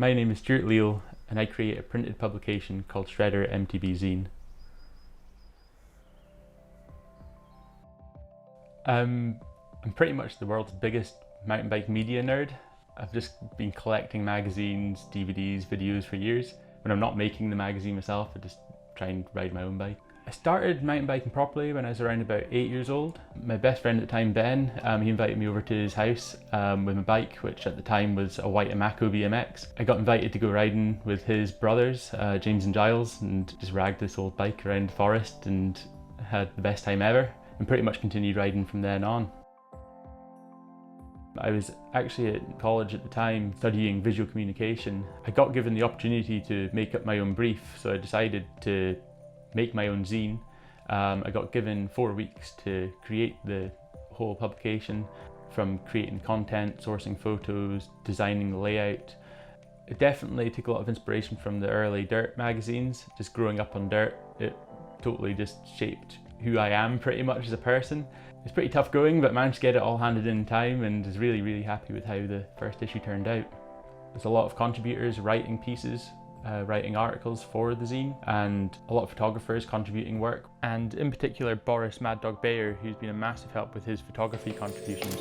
My name is Stuart Leel and I create a printed publication called ShredderMTBZine. I'm pretty much the world's biggest mountain bike media nerd. I've just been collecting magazines, DVDs, videos for years. When I'm not making the magazine myself, I just try and ride my own bike. I started mountain biking properly when I was around about 8 years old. My best friend at the time, Ben, he invited me over to his house with my bike, which at the time was a white Amaco BMX. I got invited to go riding with his brothers, James and Giles, and just ragged this old bike around the forest and had the best time ever, and pretty much continued riding from then on. I was actually at college at the time studying visual communication. I got given the opportunity to make up my own brief, so I decided to make my own zine. I got given 4 weeks to create the whole publication, from creating content, sourcing photos, designing the layout. It definitely took a lot of inspiration from the early dirt magazines. Just growing up on dirt, it totally just shaped who I am pretty much as a person. It's pretty tough going, but managed to get it all handed in time and was really happy with how the first issue turned out. There's a lot of contributors writing pieces, writing articles for the zine, and a lot of photographers contributing work, and in particular Boris Mad Dog Bayer, who's been a massive help with his photography contributions.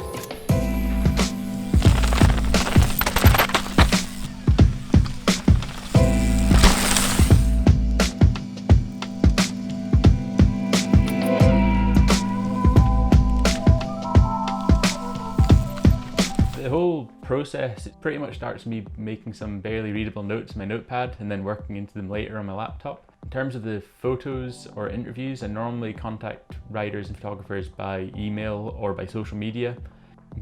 The whole process, it pretty much starts me making some barely readable notes in my notepad and then working into them later on my laptop. In terms of the photos or interviews, I normally contact writers and photographers by email or by social media.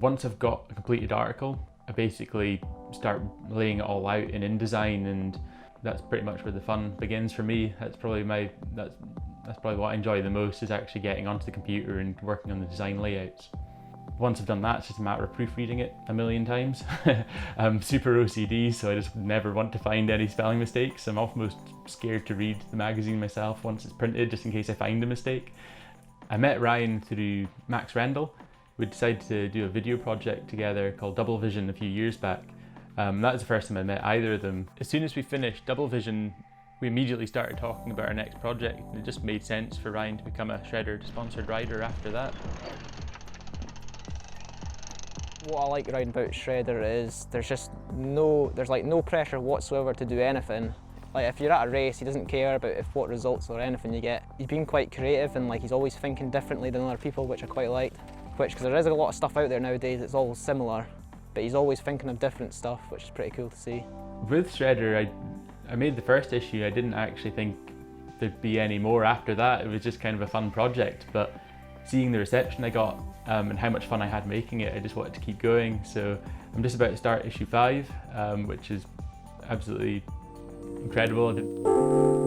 Once I've got a completed article, I basically start laying it all out in InDesign, and that's pretty much where the fun begins for me. That's probably what I enjoy the most, is actually getting onto the computer and working on the design layouts. Once I've done that, it's just a matter of proofreading it a million times. I'm super OCD, so I just never want to find any spelling mistakes. I'm almost scared to read the magazine myself once it's printed, just in case I find a mistake. I met Ryan through Max Rendell. We decided to do a video project together called Double Vision a few years back. That was the first time I met either of them. As soon as we finished Double Vision, we immediately started talking about our next project. It just made sense for Ryan to become a Shredder sponsored rider after that. What I like riding about Shredder is there's no pressure whatsoever to do anything. Like if you're at a race, he doesn't care about what results or anything you get. He's been quite creative, and he's always thinking differently than other people, which I quite liked. Because there is a lot of stuff out there nowadays that's all similar, but he's always thinking of different stuff, which is pretty cool to see. With Shredder, I made the first issue. I didn't actually think there'd be any more after that. It was just kind of a fun project, but seeing the reception I got and how much fun I had making it, I just wanted to keep going. So I'm just about to start issue 5, which is absolutely incredible.